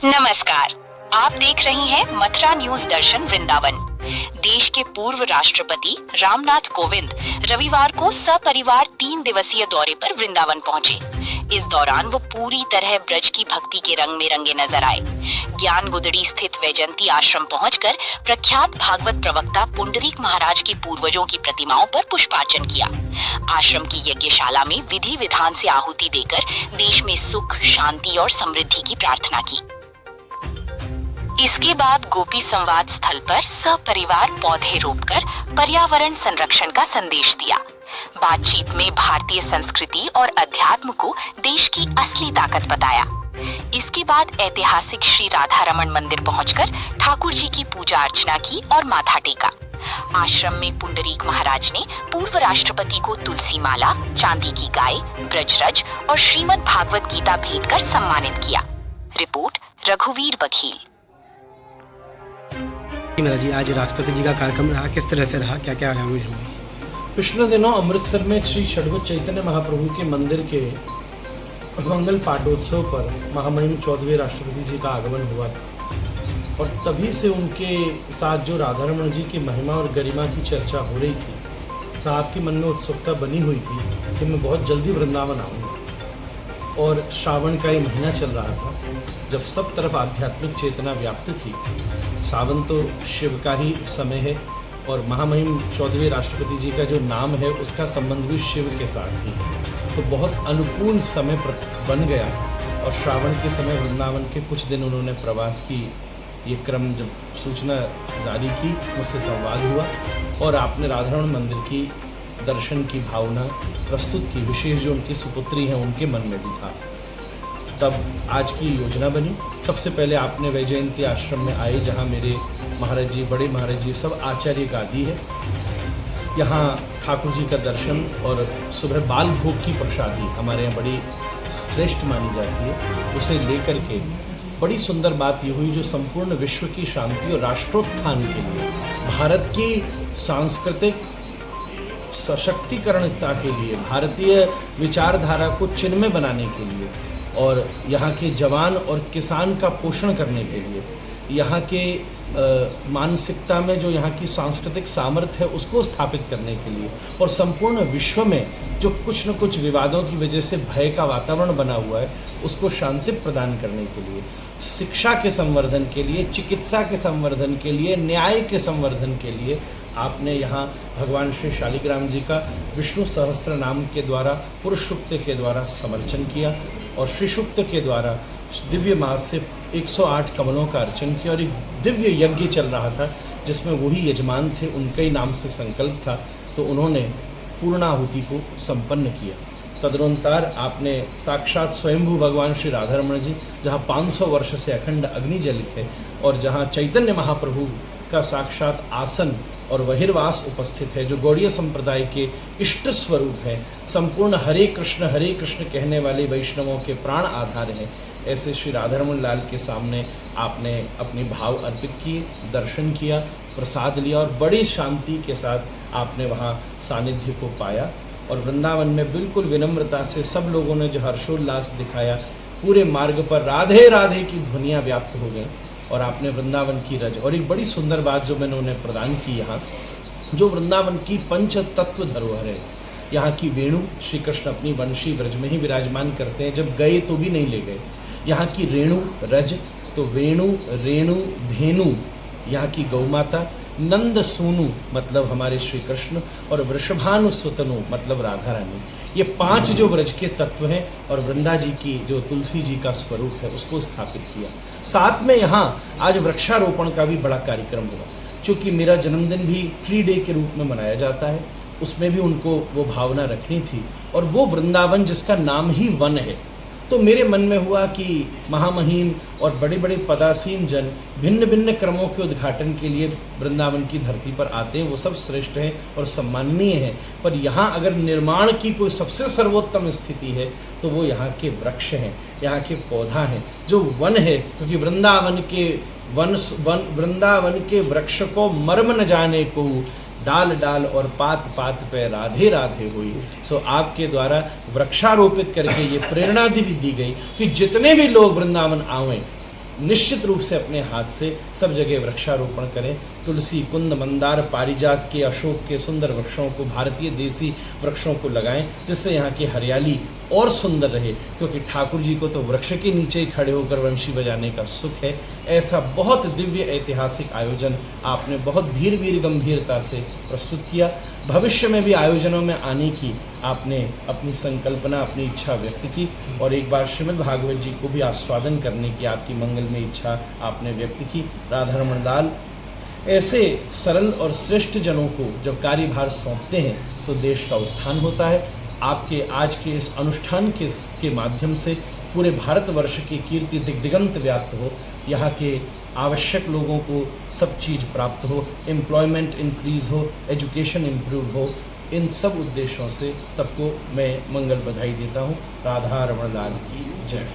नमस्कार, आप देख रही हैं मथुरा न्यूज दर्शन वृंदावन। देश के पूर्व राष्ट्रपति रामनाथ कोविंद रविवार को सपरिवार 3 दिवसीय दौरे पर वृंदावन पहुंचे। इस दौरान वो पूरी तरह ब्रज की भक्ति के रंग में रंगे नजर आए। ज्ञान गुदड़ी स्थित वैजंती आश्रम पहुंचकर प्रख्यात भागवत प्रवक्ता पुंडरीक महाराज के पूर्वजों की प्रतिमाओं पर पुष्पार्चन किया। आश्रम की यज्ञशाला में विधि विधान से आहुति देकर देश में सुख, शांति और समृद्धि की प्रार्थना की। इसके बाद गोपी संवाद स्थल पर सपरिवार पौधे रोपकर पर्यावरण संरक्षण का संदेश दिया। बातचीत में भारतीय संस्कृति और अध्यात्म को देश की असली ताकत बताया। इसके बाद ऐतिहासिक श्री राधा रमण मंदिर पहुंचकर ठाकुर जी की पूजा अर्चना की और माथा टेका। आश्रम में पुंडरीक महाराज ने पूर्व राष्ट्रपति को तुलसी माला, चांदी की गाय, ब्रजरज और श्रीमद् भागवत गीता भेंट कर सम्मानित किया। रिपोर्ट रघुवीर बघेल। जी, आज राष्ट्रपति जी का कार्यक्रम रहा, किस तरह से रहा, क्या क्या हुआ? पिछले दिनों अमृतसर में श्री षडवत चैतन्य महाप्रभु के मंदिर के मंगल पाठोत्सव पर महामहिम 14वें राष्ट्रपति जी का आगमन हुआ था और तभी से उनके साथ जो राधा रमण जी की महिमा और गरिमा की चर्चा हो रही थी, तो आपके मन में उत्सुकता बनी हुई थी कि मैं बहुत जल्दी वृंदावन आऊँगा। और श्रावण का ये महीना चल रहा था जब सब तरफ आध्यात्मिक चेतना व्याप्त थी। सावन तो शिव का ही समय है और महामहिम 14वें राष्ट्रपति जी का जो नाम है उसका संबंध भी शिव के साथ ही, तो बहुत अनुकूल समय बन गया। और श्रावण के समय वृंदावन के कुछ दिन उन्होंने प्रवास की ये क्रम जब सूचना जारी की, मुझसे संवाद हुआ और आपने राधारमण मंदिर की दर्शन की भावना प्रस्तुत की। विशेष जो उनकी सुपुत्री हैं उनके मन में भी था। तब आज की योजना बनी। सबसे पहले आपने वैजयंती आश्रम में आए जहाँ मेरे महाराज जी, बड़े महाराज जी सब आचार्य गादी है। यहाँ ठाकुर जी का दर्शन और सुबह बाल भोग की प्रसादी हमारे यहाँ बड़ी श्रेष्ठ मानी जाती है, उसे लेकर के बड़ी सुंदर बात ये हुई जो संपूर्ण विश्व की शांति और राष्ट्रोत्थान के लिए, भारत की सांस्कृतिक सशक्तिकरणता के लिए, भारतीय विचारधारा को चिन्मय बनाने के लिए और यहाँ के जवान और किसान का पोषण करने के लिए, यहाँ के मानसिकता में जो यहाँ की सांस्कृतिक सामर्थ्य है उसको स्थापित करने के लिए और संपूर्ण विश्व में जो कुछ न कुछ विवादों की वजह से भय का वातावरण बना हुआ है उसको शांति प्रदान करने के लिए, शिक्षा के संवर्धन के लिए, चिकित्सा के संवर्धन के लिए, न्याय के संवर्धन के लिए आपने यहाँ भगवान श्री शालिग्राम जी का विष्णु सहस्त्र नाम के द्वारा, पुरुष सूक्त के द्वारा समर्चन किया और श्री सूक्त के द्वारा दिव्य मास से 108 कमलों का अर्चन किया और एक दिव्य यज्ञ चल रहा था जिसमें वही यजमान थे, उनके ही नाम से संकल्प था, तो उन्होंने पूर्णाहुति को संपन्न किया। तदनुसार आपने साक्षात स्वयंभू भगवान श्री राधा रमण जी, जहाँ 500 वर्ष से अखंड अग्नि जलित है और जहाँ चैतन्य महाप्रभु का साक्षात आसन और बहिर्वास उपस्थित है, जो गौड़ीय संप्रदाय के इष्ट स्वरूप है, संपूर्ण हरे कृष्ण कहने वाले वैष्णवों के प्राण आधार हैं, ऐसे श्री राधारमण लाल के सामने आपने अपने भाव अर्पित किए, दर्शन किया, प्रसाद लिया और बड़ी शांति के साथ आपने वहाँ सानिध्य को पाया। और वृंदावन में बिल्कुल विनम्रता से सब लोगों ने जो हर्षोल्लास दिखाया, पूरे मार्ग पर राधे राधे की ध्वनियाँ व्याप्त हो गई और आपने वृंदावन की रज और एक बड़ी सुंदर बात जो मैंने उन्हें प्रदान की, यहाँ जो वृंदावन की पंच तत्व धरोहर है, यहाँ की वेणु, श्री कृष्ण अपनी वंशी व्रज में ही विराजमान करते हैं, जब गए तो भी नहीं ले गए। यहाँ की रेणु रज, तो वेणु, रेणु, धेनु यहाँ की गौ माता, नंद सूनु मतलब हमारे श्री कृष्ण और वृषभानु सुतनु मतलब राधा रानी, ये 5 जो व्रज के तत्व हैं और वृंदा जी की जो तुलसी जी का स्वरूप है उसको स्थापित किया। साथ में यहाँ आज वृक्षारोपण का भी बड़ा कार्यक्रम हुआ, क्योंकि मेरा जन्मदिन भी ट्री डे के रूप में मनाया जाता है, उसमें भी उनको वो भावना रखनी थी और वो वृंदावन जिसका नाम ही वन है। तो मेरे मन में हुआ कि महामहिम और बड़े बड़े पदासीन जन भिन्न भिन्न क्रमों के उद्घाटन के लिए वृंदावन की धरती पर आते हैं, वो सब श्रेष्ठ हैं और सम्माननीय हैं, पर यहाँ अगर निर्माण की कोई सबसे सर्वोत्तम स्थिति है तो वो यहाँ के वृक्ष हैं, यहाँ के पौधा हैं, जो वन है, क्योंकि वृंदावन के वृक्ष को मर्म न जाने को, डाल डाल और पात पात पे राधे राधे हुई। सो आपके द्वारा वृक्षारोपित करके ये प्रेरणा भी दी गई कि जितने भी लोग वृंदावन आवें निश्चित रूप से अपने हाथ से सब जगह वृक्षारोपण करें। तुलसी, कुंद, मंदार, पारिजात के, अशोक के सुंदर वृक्षों को, भारतीय देसी वृक्षों को लगाएं, जिससे यहाँ की हरियाली और सुंदर रहे, क्योंकि ठाकुर जी को तो वृक्ष के नीचे ही खड़े होकर वंशी बजाने का सुख है। ऐसा बहुत दिव्य ऐतिहासिक आयोजन आपने बहुत धीर गंभीरता से प्रस्तुत किया। भविष्य में भी आयोजनों में आने की आपने अपनी संकल्पना, अपनी इच्छा व्यक्त की, और एक बार श्रीमद् भागवत जी को भी आस्वादन करने की आपकी मंगलमय इच्छा आपने व्यक्त की। राधारमण लाल, ऐसे सरल और श्रेष्ठ जनों को जब कार्यभार सौंपते हैं तो देश का उत्थान होता है। आपके आज के इस अनुष्ठान के माध्यम से पूरे भारतवर्ष की कीर्ति दिगंत व्याप्त हो, यहाँ के आवश्यक लोगों को सब चीज़ प्राप्त हो, एम्प्लॉयमेंट इंक्रीज़ हो, एजुकेशन इम्प्रूव हो। इन सब उद्देश्यों से सबको मैं मंगल बधाई देता हूँ। राधा रमण लाल की जय।